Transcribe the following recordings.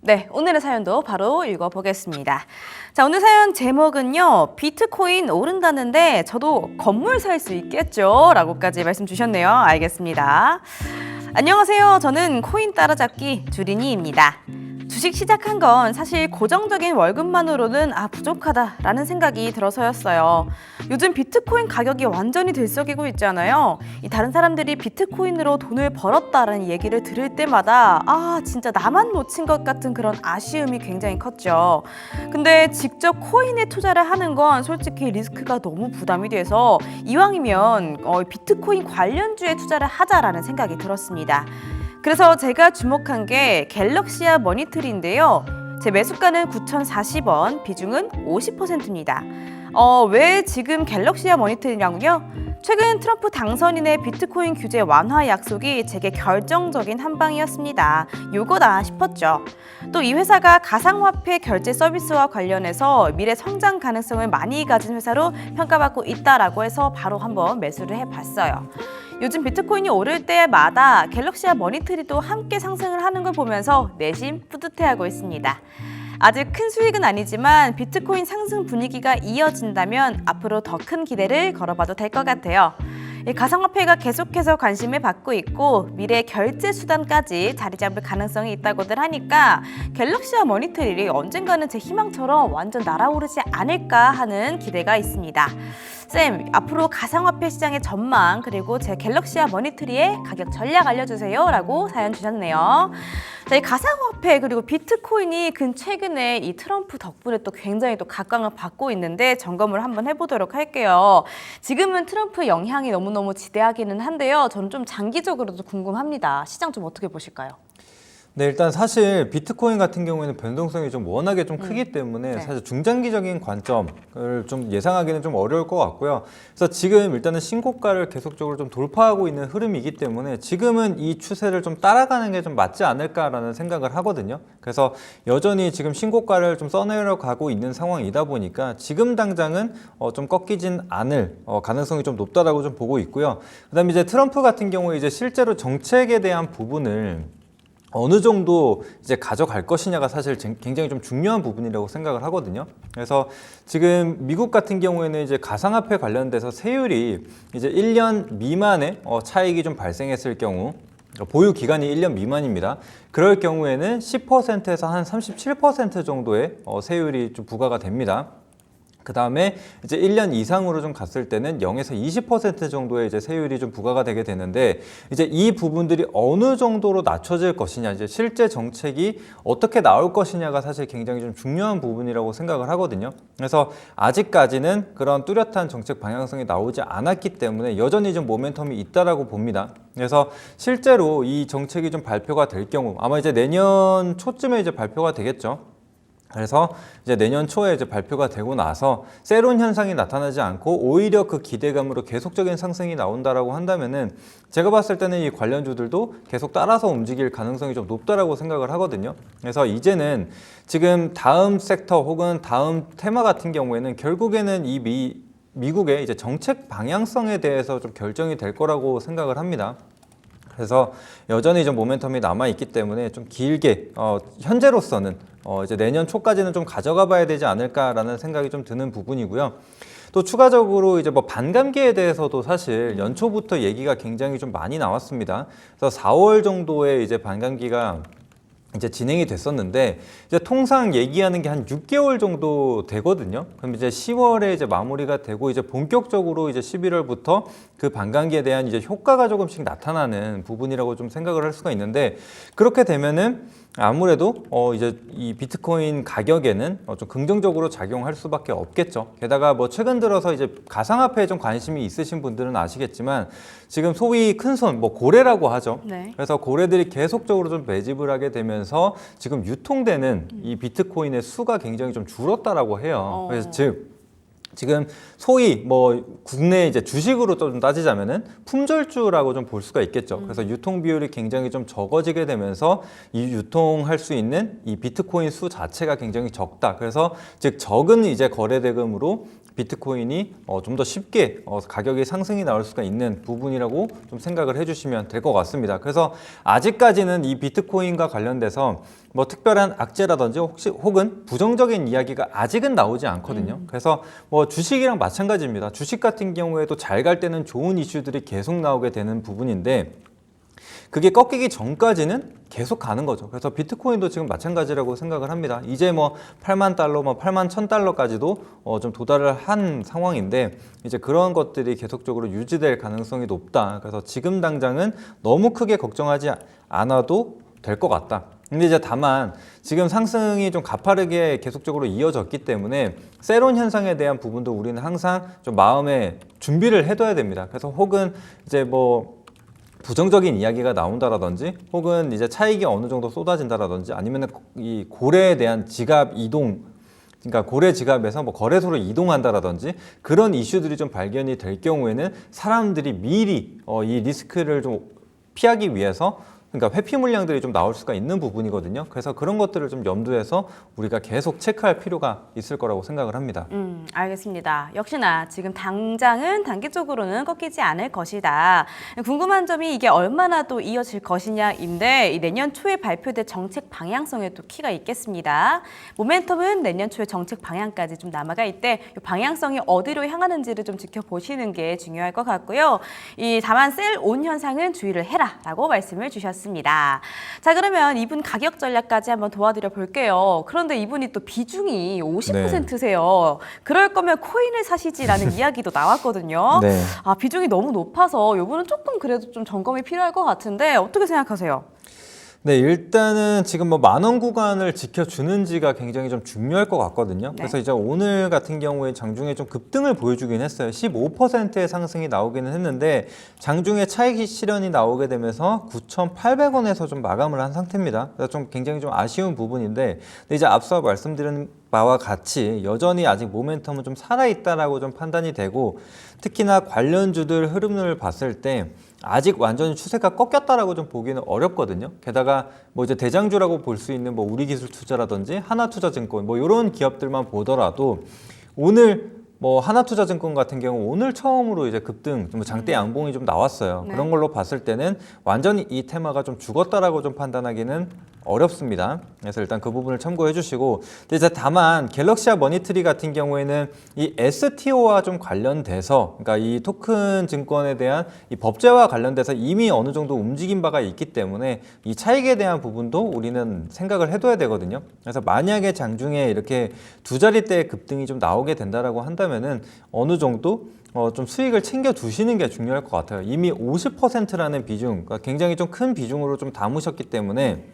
네, 오늘의 사연도 바로 읽어보겠습니다. 자, 오늘 사연 제목은요. 비트코인 오른다는데 저도 건물 살 수 있겠죠? 라고까지 말씀 주셨네요. 알겠습니다. 안녕하세요. 저는 코인 따라잡기 주린이입니다. 주식 시작한 건 사실 고정적인 월급만으로는 부족하다라는 생각이 들어서였어요. 요즘 비트코인 가격이 완전히 들썩이고 있잖아요. 다른 사람들이 비트코인으로 돈을 벌었다라는 얘기를 들을 때마다 진짜 나만 놓친 것 같은 그런 아쉬움이 굉장히 컸죠. 근데 직접 코인에 투자를 하는 건 솔직히 리스크가 너무 부담이 돼서 이왕이면 비트코인 관련주에 투자를 하자라는 생각이 들었습니다. 그래서 제가 주목한 게 갤럭시아 머니트리인데요. 제 매수가는 9,040원, 비중은 50%입니다. 왜 지금 갤럭시아 머니트리냐고요? 최근 트럼프 당선인의 비트코인 규제 완화 약속이 제게 결정적인 한 방이었습니다. 요거다 싶었죠. 또 이 회사가 가상화폐 결제 서비스와 관련해서 미래 성장 가능성을 많이 가진 회사로 평가받고 있다라고 해서 바로 한번 매수를 해봤어요. 요즘 비트코인이 오를 때마다 갤럭시아 머니트리도 함께 상승을 하는 걸 보면서 내심 뿌듯해하고 있습니다. 아직 큰 수익은 아니지만 비트코인 상승 분위기가 이어진다면 앞으로 더 큰 기대를 걸어봐도 될 것 같아요. 가상화폐가 계속해서 관심을 받고 있고 미래 결제 수단까지 자리 잡을 가능성이 있다고들 하니까 갤럭시아 머니트리이 언젠가는 제 희망처럼 완전 날아오르지 않을까 하는 기대가 있습니다. 쌤, 앞으로 가상화폐 시장의 전망 그리고 제 갤럭시아 머니트리의 가격 전략 알려주세요 라고 사연 주셨네요. 자, 이 가상화폐 그리고 비트코인이 최근에 이 트럼프 덕분에 또 굉장히 또 각광을 받고 있는데 점검을 한번 해보도록 할게요. 지금은 트럼프 영향이 너무너무 지대하기는 한데요. 저는 좀 장기적으로도 궁금합니다. 시장 좀 어떻게 보실까요? 네, 일단 사실 비트코인 같은 경우에는 변동성이 좀 워낙에 좀 크기 때문에 네. 사실 중장기적인 관점을 좀 예상하기는 좀 어려울 것 같고요. 그래서 지금 일단은 신고가를 계속적으로 좀 돌파하고 있는 흐름이기 때문에 지금은 이 추세를 좀 따라가는 게 좀 맞지 않을까라는 생각을 하거든요. 그래서 여전히 지금 신고가를 좀 써내려 가고 있는 상황이다 보니까 지금 당장은 좀 꺾이진 않을 가능성이 좀 높다라고 좀 보고 있고요. 그다음에 이제 트럼프 같은 경우에 이제 실제로 정책에 대한 부분을 어느 정도 이제 가져갈 것이냐가 사실 굉장히 좀 중요한 부분이라고 생각을 하거든요. 그래서 지금 미국 같은 경우에는 이제 가상화폐 관련돼서 세율이 이제 1년 미만의 차익이 좀 발생했을 경우 보유 기간이 1년 미만입니다. 그럴 경우에는 10%에서 한 37% 정도의 세율이 좀 부과가 됩니다. 그 다음에 이제 1년 이상으로 좀 갔을 때는 0에서 20% 정도의 이제 세율이 좀 부과가 되게 되는데 이제 이 부분들이 어느 정도로 낮춰질 것이냐, 이제 실제 정책이 어떻게 나올 것이냐가 사실 굉장히 좀 중요한 부분이라고 생각을 하거든요. 그래서 아직까지는 그런 뚜렷한 정책 방향성이 나오지 않았기 때문에 여전히 좀 모멘텀이 있다라고 봅니다. 그래서 실제로 이 정책이 좀 발표가 될 경우 아마 이제 내년 초쯤에 이제 발표가 되겠죠. 그래서 이제 내년 초에 이제 발표가 되고 나서 세론 현상이 나타나지 않고 오히려 그 기대감으로 계속적인 상승이 나온다라고 한다면은 제가 봤을 때는 이 관련주들도 계속 따라서 움직일 가능성이 좀 높다라고 생각을 하거든요. 그래서 이제는 지금 다음 섹터 혹은 다음 테마 같은 경우에는 결국에는 이 미국의 이제 정책 방향성에 대해서 좀 결정이 될 거라고 생각을 합니다. 그래서 여전히 좀 모멘텀이 남아 있기 때문에 좀 길게 현재로서는 이제 내년 초까지는 좀 가져가 봐야 되지 않을까라는 생각이 좀 드는 부분이고요. 또 추가적으로 이제 뭐 반감기에 대해서도 사실 연초부터 얘기가 굉장히 좀 많이 나왔습니다. 그래서 4월 정도에 이제 반감기가 이제 진행이 됐었는데 이제 통상 얘기하는 게 한 6개월 정도 되거든요. 그럼 이제 10월에 이제 마무리가 되고 이제 본격적으로 이제 11월부터 그 반감기에 대한 이제 효과가 조금씩 나타나는 부분이라고 좀 생각을 할 수가 있는데 그렇게 되면은 아무래도 이제 이 비트코인 가격에는 좀 긍정적으로 작용할 수밖에 없겠죠. 게다가 뭐 최근 들어서 이제 가상화폐에 좀 관심이 있으신 분들은 아시겠지만 지금 소위 큰손, 뭐 고래라고 하죠. 네. 그래서 고래들이 계속적으로 좀 매집을 하게 되면서 지금 유통되는 이 비트코인의 수가 굉장히 좀 줄었다라고 해요. 그래서 즉 지금 소위 뭐 국내 이제 주식으로 좀 따지자면은 품절주라고 좀 볼 수가 있겠죠. 그래서 유통 비율이 굉장히 좀 적어지게 되면서 이 유통할 수 있는 이 비트코인 수 자체가 굉장히 적다. 그래서 즉 적은 이제 거래 대금으로 비트코인이 좀 더 쉽게 가격이 상승이 나올 수가 있는 부분이라고 좀 생각을 해주시면 될 것 같습니다. 그래서 아직까지는 이 비트코인과 관련돼서 뭐 특별한 악재라든지 혹은 부정적인 이야기가 아직은 나오지 않거든요. 그래서 뭐 주식이랑 마찬가지입니다. 주식 같은 경우에도 잘 갈 때는 좋은 이슈들이 계속 나오게 되는 부분인데 그게 꺾이기 전까지는 계속 가는 거죠. 그래서 비트코인도 지금 마찬가지라고 생각을 합니다. 이제 뭐 8만 달러, 뭐 8만 1,000달러까지도 좀 도달을 한 상황인데 이제 그런 것들이 계속적으로 유지될 가능성이 높다. 그래서 지금 당장은 너무 크게 걱정하지 않아도 될 것 같다. 근데 이제 다만 지금 상승이 좀 가파르게 계속적으로 이어졌기 때문에 세론 현상에 대한 부분도 우리는 항상 좀 마음에 준비를 해둬야 됩니다. 그래서 혹은 이제 뭐 부정적인 이야기가 나온다라든지 혹은 이제 차익이 어느 정도 쏟아진다라든지 아니면 이 고래에 대한 지갑 이동, 그러니까 고래 지갑에서 뭐 거래소로 이동한다라든지 그런 이슈들이 좀 발견이 될 경우에는 사람들이 미리 이 리스크를 좀 피하기 위해서 그러니까 회피 물량들이 좀 나올 수가 있는 부분이거든요. 그래서 그런 것들을 좀 염두에서 우리가 계속 체크할 필요가 있을 거라고 생각을 합니다. 알겠습니다. 역시나 지금 당장은 단기적으로는 꺾이지 않을 것이다. 궁금한 점이 이게 얼마나 또 이어질 것이냐인데 이 내년 초에 발표될 정책 방향성에 또 키가 있겠습니다. 모멘텀은 내년 초에 정책 방향까지 좀 남아가 있대 이 방향성이 어디로 향하는지를 좀 지켜보시는 게 중요할 것 같고요. 다만 셀온 현상은 주의를 해라라고 말씀을 주셨습니다. 자, 그러면 이분 가격 전략까지 한번 도와드려 볼게요. 그런데 이분이 또 비중이 50%세요. 그럴 거면 코인을 사시지라는 이야기도 나왔거든요. 네. 아, 비중이 너무 높아서 이분은 조금 그래도 좀 점검이 필요할 것 같은데 어떻게 생각하세요? 네, 일단은 지금 뭐 10,000원 구간을 지켜주는지가 굉장히 좀 중요할 것 같거든요. 네. 그래서 이제 오늘 같은 경우에 장중에 좀 급등을 보여주긴 했어요. 15%의 상승이 나오기는 했는데 장중에 차익 실현이 나오게 되면서 9,800원에서 좀 마감을 한 상태입니다. 그래서 좀 굉장히 좀 아쉬운 부분인데 근데 이제 앞서 말씀드린 바와 같이 여전히 아직 모멘텀은 좀 살아있다라고 좀 판단이 되고 특히나 관련주들 흐름을 봤을 때 아직 완전히 추세가 꺾였다라고 좀 보기는 어렵거든요. 게다가 뭐 이제 대장주라고 볼 수 있는 뭐 우리기술투자라든지 하나투자증권 뭐 이런 기업들만 보더라도 오늘 뭐 하나투자증권 같은 경우 오늘 처음으로 이제 급등, 뭐 장대 양봉이 좀 나왔어요. 네. 그런 걸로 봤을 때는 완전히 이 테마가 좀 죽었다라고 좀 판단하기는 어렵습니다. 그래서 일단 그 부분을 참고해 주시고, 근데 이제 다만 갤럭시아 머니트리 같은 경우에는 이 STO와 좀 관련돼서, 그러니까 이 토큰 증권에 대한 이 법제와 관련돼서 이미 어느 정도 움직인 바가 있기 때문에 이 차익에 대한 부분도 우리는 생각을 해둬야 되거든요. 그래서 만약에 장중에 이렇게 두 자릿대의 급등이 좀 나오게 된다라고 한다면은 어느 정도 좀 수익을 챙겨 두시는 게 중요할 것 같아요. 이미 50%라는 비중, 그러니까 굉장히 좀 큰 비중으로 좀 담으셨기 때문에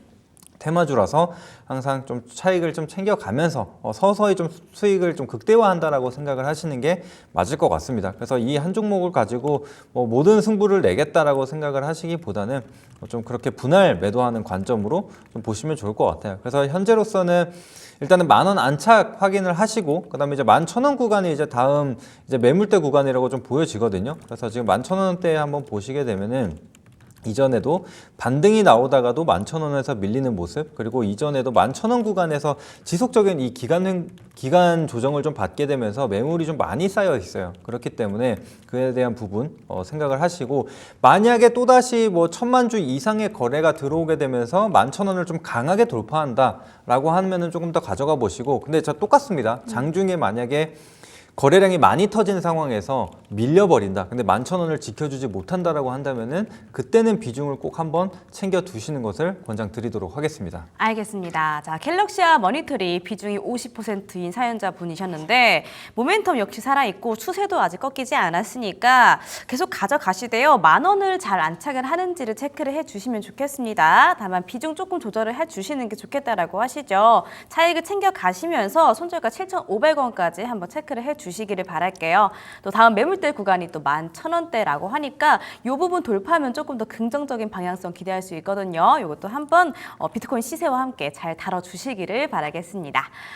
테마주라서 항상 좀 차익을 좀 챙겨가면서 서서히 좀 수익을 좀 극대화한다라고 생각을 하시는 게 맞을 것 같습니다. 그래서 이 한 종목을 가지고 뭐 모든 승부를 내겠다라고 생각을 하시기보다는 좀 그렇게 분할 매도하는 관점으로 좀 보시면 좋을 것 같아요. 그래서 현재로서는 일단은 10,000원 안착 확인을 하시고 그다음에 이제 11,000원 구간이 이제 다음 이제 매물대 구간이라고 좀 보여지거든요. 그래서 지금 11,000원대 한번 보시게 되면은 이전에도 반등이 나오다가도 11,000원에서 밀리는 모습, 그리고 이전에도 11,000원 구간에서 지속적인 이 기간 조정을 좀 받게 되면서 매물이 좀 많이 쌓여 있어요. 그렇기 때문에 그에 대한 부분 생각을 하시고, 만약에 또다시 뭐 1,000만 주 이상의 거래가 들어오게 되면서 11,000원을 좀 강하게 돌파한다라고 하면은 조금 더 가져가 보시고, 근데 저 똑같습니다. 장중에 만약에 거래량이 많이 터진 상황에서 밀려버린다. 근데 11,000원을 지켜주지 못한다라고 한다면은 그때는 비중을 꼭 한번 챙겨 두시는 것을 권장드리도록 하겠습니다. 알겠습니다. 자, 갤럭시아 머니터리 비중이 50%인 사연자 분이셨는데 모멘텀 역시 살아있고 추세도 아직 꺾이지 않았으니까 계속 가져가시되요. 10,000원을 잘 안착을 하는지를 체크를 해주시면 좋겠습니다. 다만 비중 조금 조절을 해주시는 게 좋겠다라고 하시죠. 차익을 챙겨가시면서 손절가 7,500원까지 한번 체크를 해주시기를 바랄게요. 또 다음 매물대 구간이 또 11,000원대라고 하니까 이 부분 돌파하면 조금 더 긍정적인 방향성 기대할 수 있거든요. 이것도 한번 비트코인 시세와 함께 잘 다뤄주시기를 바라겠습니다.